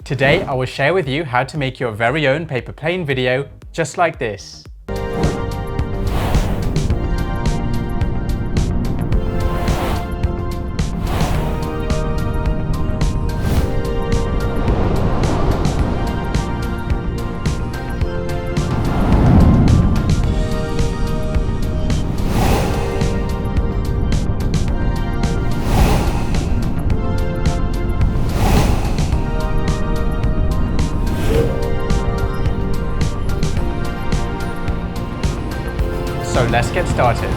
Today I will share with you how to make your very own paper plane video just like this. So let's get started.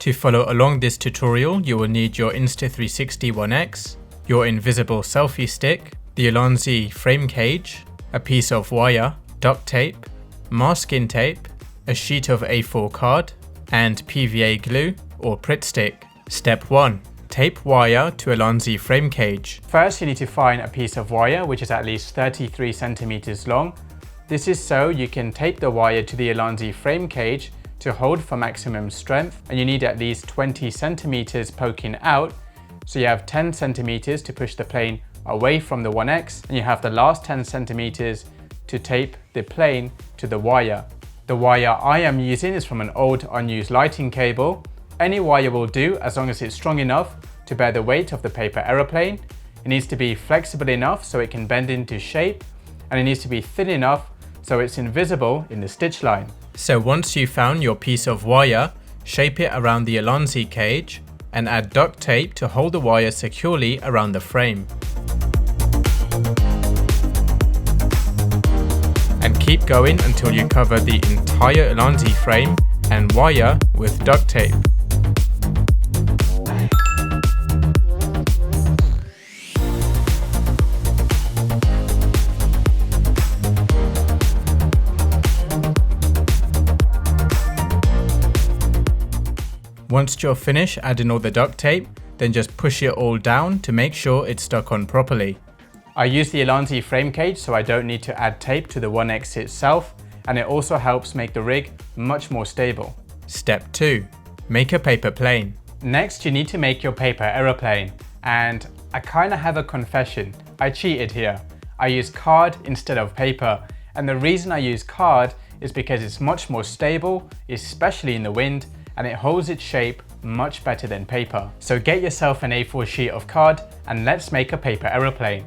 To follow along this tutorial, you will need your Insta360 One X, your invisible selfie stick, the Alonzi frame cage, a piece of wire, duct tape, masking tape, a sheet of A4 card, and PVA glue or Pritt stick. Step 1. Tape wire to Alonzi frame cage. First, you need to find a piece of wire which is at least 33 centimeters long. This is so you can tape the wire to the Alonzi frame cage to hold for maximum strength, and you need at least 20 centimeters poking out, so you have 10 centimeters to push the plane away from the One X, and you have the last 10 centimeters to tape the plane to the wire. The wire I am using is from an old unused lighting cable. Any wire will do as long as it's strong enough to bear the weight of the paper aeroplane. It needs to be flexible enough so it can bend into shape, and it needs to be thin enough so it's invisible in the stitch line. So once you've found your piece of wire, shape it around the Alonzi cage and add duct tape to hold the wire securely around the frame. And keep going until you cover the entire Alonzi frame and wire with duct tape. Once you're finished adding all the duct tape, then just push it all down to make sure it's stuck on properly. I use the Alonzi frame cage so I don't need to add tape to the One X itself, and it also helps make the rig much more stable. Step 2. Make a paper plane. Next, you need to make your paper aeroplane, and I kinda have a confession. I cheated here. I used card instead of paper, and the reason I use card is because it's much more stable, especially in the wind, and it holds its shape much better than paper. So get yourself an A4 sheet of card and let's make a paper aeroplane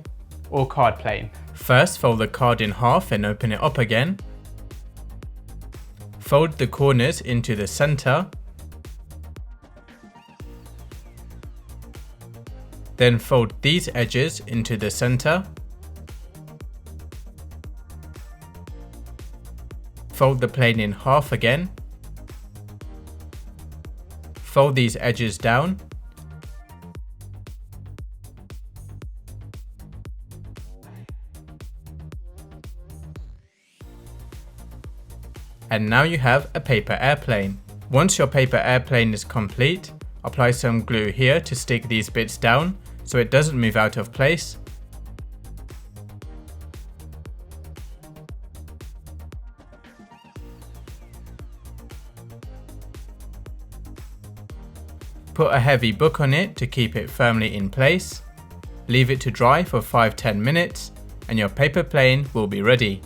or card plane. First, fold the card in half and open it up again. Fold the corners into the center. Then fold these edges into the center. Fold the plane in half again. Fold these edges down. And now you have a paper airplane. Once your paper airplane is complete, apply some glue here to stick these bits down so it doesn't move out of place. Put a heavy book on it to keep it firmly in place. Leave it to dry for 5-10 minutes and your paper plane will be ready.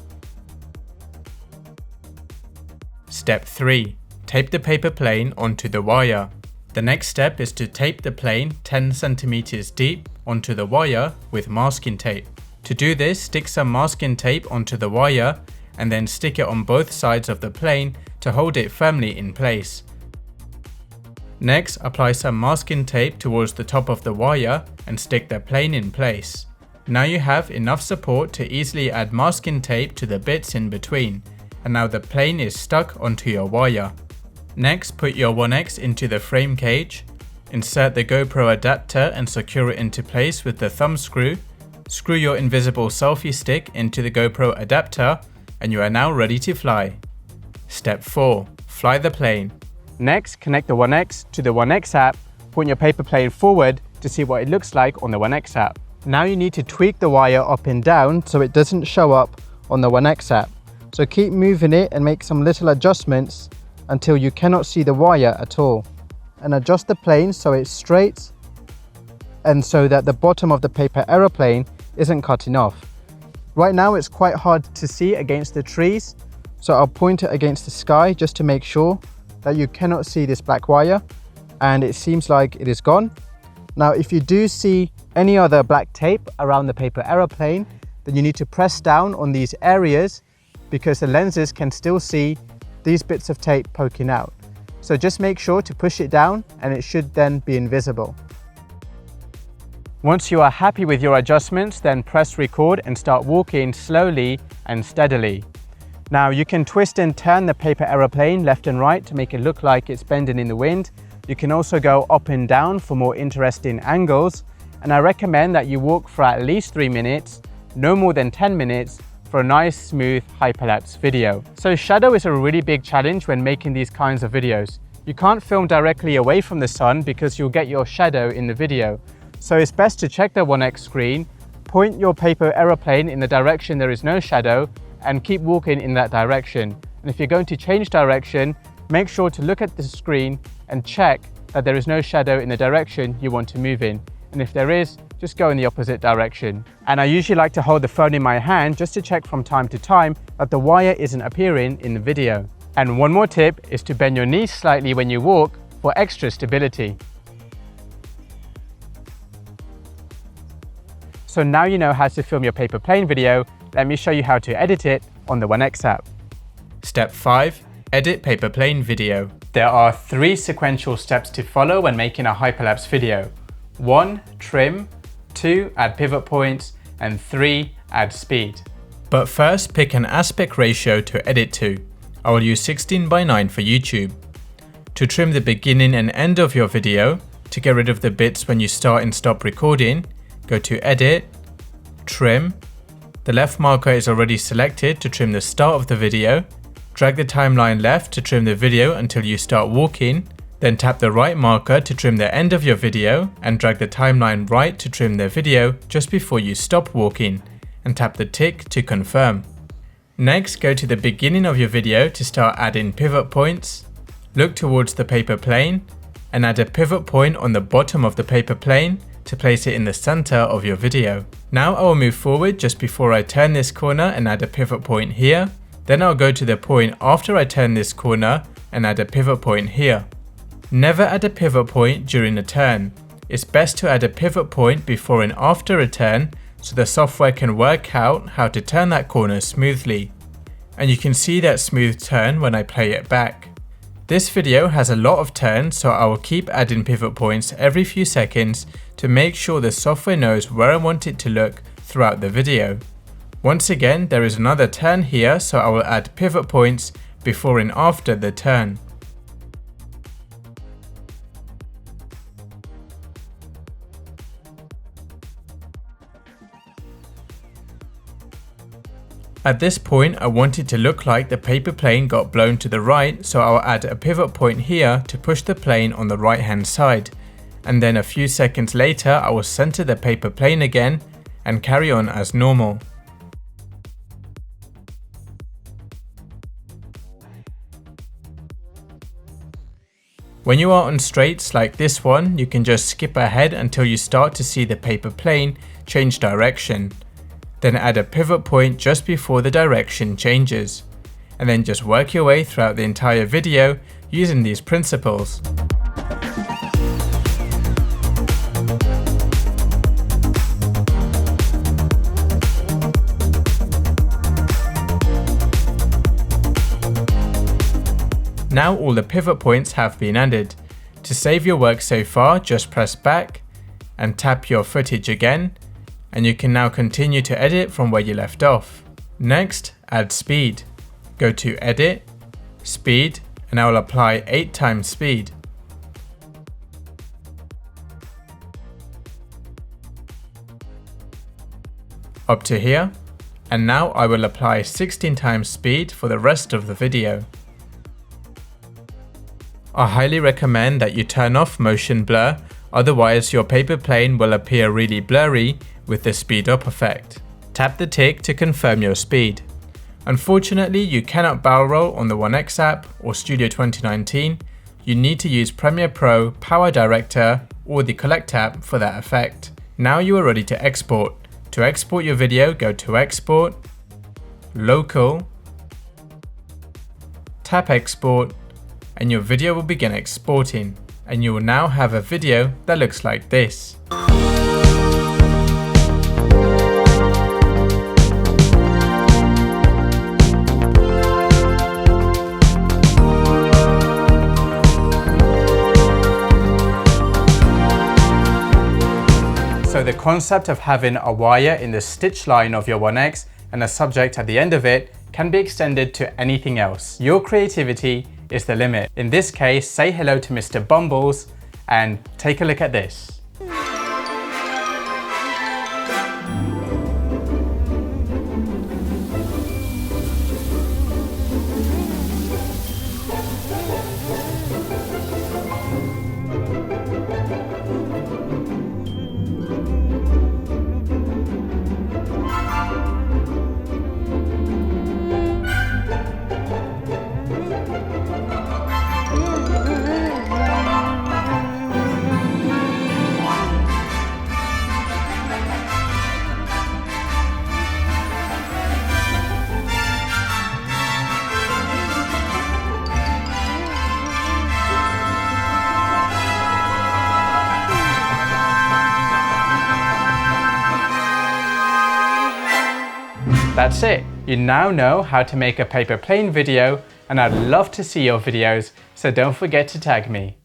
Step 3. Tape the paper plane onto the wire. The next step is to tape the plane 10 centimeters deep onto the wire with masking tape. To do this, stick some masking tape onto the wire and then stick it on both sides of the plane to hold it firmly in place. Next, apply some masking tape towards the top of the wire and stick the plane in place. Now you have enough support to easily add masking tape to the bits in between, and now the plane is stuck onto your wire. Next, put your One X into the frame cage, insert the GoPro adapter and secure it into place with the thumb screw. Screw your invisible selfie stick into the GoPro adapter and you are now ready to fly. Step 4. Fly the plane. Next, connect the One X to the One X app. Point your paper plane forward to see what it looks like on the One X app. Now you need to tweak the wire up and down so it doesn't show up on the One X app. So keep moving it and make some little adjustments until you cannot see the wire at all. And adjust the plane so it's straight and so that the bottom of the paper aeroplane isn't cutting off. Right now it's quite hard to see against the trees, so I'll point it against the sky just to make sure that you cannot see this black wire, and it seems like it is gone. Now if you do see any other black tape around the paper aeroplane, then you need to press down on these areas because the lenses can still see these bits of tape poking out. So just make sure to push it down and it should then be invisible. Once you are happy with your adjustments, then press record and start walking slowly and steadily. Now you can twist and turn the paper aeroplane left and right to make it look like it's bending in the wind. You can also go up and down for more interesting angles. And I recommend that you walk for at least 3 minutes, no more than 10 minutes, for a nice smooth hyperlapse video. So shadow is a really big challenge when making these kinds of videos. You can't film directly away from the sun because you'll get your shadow in the video. So it's best to check the 1x screen, point your paper aeroplane in the direction there is no shadow, and keep walking in that direction. And if you're going to change direction, make sure to look at the screen and check that there is no shadow in the direction you want to move in. And if there is, just go in the opposite direction. And I usually like to hold the phone in my hand just to check from time to time that the wire isn't appearing in the video. And one more tip is to bend your knees slightly when you walk for extra stability. So now you know how to film your paper plane video. Let me show you how to edit it on the 1x app. Step 5. Edit paper plane video. There are 3 sequential steps to follow when making a hyperlapse video. 1. Trim. 2. Add pivot points. And 3. Add speed. But first, pick an aspect ratio to edit to. I will use 16:9 for YouTube. To trim the beginning and end of your video, to get rid of the bits when you start and stop recording, go to Edit, Trim. The left marker is already selected to trim the start of the video. Drag the timeline left to trim the video until you start walking. Then tap the right marker to trim the end of your video and drag the timeline right to trim the video just before you stop walking, and tap the tick to confirm. Next, go to the beginning of your video to start adding pivot points. Look towards the paper plane and add a pivot point on the bottom of the paper plane to place it in the center of your video. Now I will move forward just before I turn this corner and add a pivot point here. Then I'll go to the point after I turn this corner and add a pivot point here. Never add a pivot point during a turn. It's best to add a pivot point before and after a turn so the software can work out how to turn that corner smoothly. And you can see that smooth turn when I play it back. This video has a lot of turns, so I will keep adding pivot points every few seconds to make sure the software knows where I want it to look throughout the video. Once again, there is another turn here, so I will add pivot points before and after the turn. At this point, I want it to look like the paper plane got blown to the right, so I'll add a pivot point here to push the plane on the right hand side. And then a few seconds later, I will center the paper plane again and carry on as normal. When you are on straights like this one, you can just skip ahead until you start to see the paper plane change direction. Then add a pivot point just before the direction changes. And then just work your way throughout the entire video using these principles. Now all the pivot points have been added. To save your work so far, just press back and tap your footage again, and you can now continue to edit from where you left off. Next, add speed. Go to Edit, Speed, and I will apply 8 times speed. Up to here, and now I will apply 16 times speed for the rest of the video. I highly recommend that you turn off motion blur, otherwise your paper plane will appear really blurry with the speed up effect. Tap the tick to confirm your speed. Unfortunately, you cannot barrel roll on the 1x app or Studio 2019, You need to use Premiere Pro, Power Director, or the Collect app for that effect. Now you are ready to export. To export your video, go to Export, Local, tap Export, and your video will begin exporting. And you will now have a video that looks like this. So the concept of having a wire in the stitch line of your 1X and a subject at the end of it can be extended to anything else. Your creativity is the limit. In this case, say hello to Mr. Bumbles and take a look at this. That's it. You now know how to make a paper plane video, and I'd love to see your videos, so don't forget to tag me.